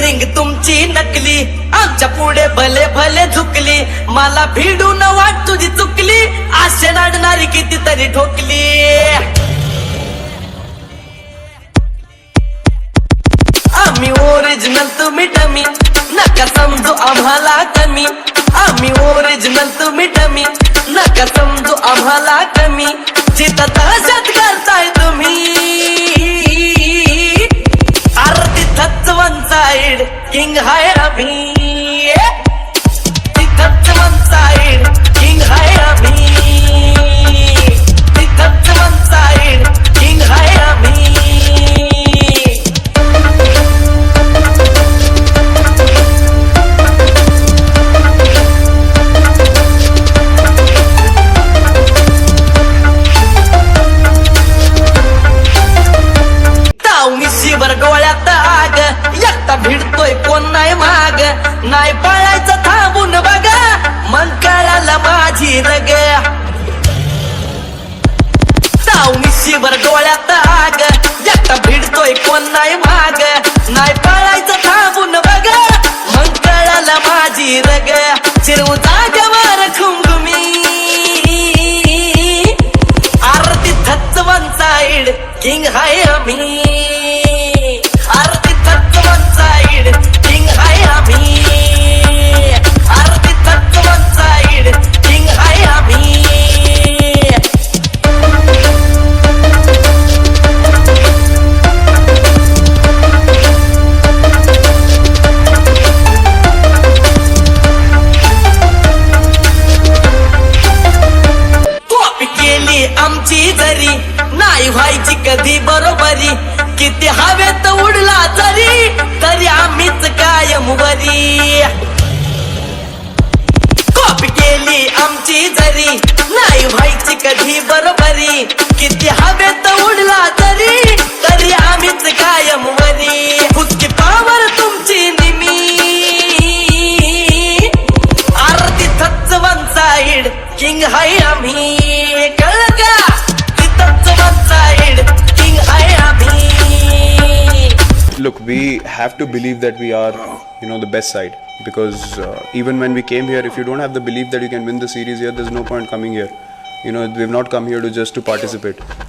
Acting तुमची नकली, आमच्या पुढे भले भले झुकली, मला भिडून वाट तुझी चुकली, आशे नाडणारी कितीतरी ठोकली. आम्ही ओरिजिनल तुम्ही डमी, नका समजू आम्हाला कमी. आम्ही ओरिजिनल तुम्ही डमी, नका समजू आम्हाला कमी. जिथं दहशत करताय तुम्ही, आरती तिथंच वन साइड किंग हाय आम्ही. तिथंच वन साइड किंग हाय आम्ही. तिथंच वन साइड किंग हाय आम्ही. मिशीवर डोळ्यात आग, एकटा भिडतोय कोण नाही माग. नाही पळायचं थांबून बघा, मग कळालं माझी रग. मिशीवर डोळ्यात आग, एकटा भिडतोय कोण नाही माग. नाही पळायचं थांबून बघा, मग कळालं माझी रग. चिरवू जागेवर घुमघुमी, आरती थच्च वन साइड किंग हाय आम्ही. आमची जरी नाही व्हायची कधी बरोबरी, किती हवेत उडला तरी तरी आम्हीच कायम वरी. कॉपी केली आमची जरी नाही व्हायची कधी बरोबरी, किती हवेत उडला तरी तरी आम्हीच कायम वरी. फुटकी पावर तुमची निमी, आरती थच्च वन साइड किंग हाय आम्ही. Look, we have to believe that we are, the best side, because even when we came here, if you don't have the belief that you can win the series here, there's no point coming here. We've not come here just to participate.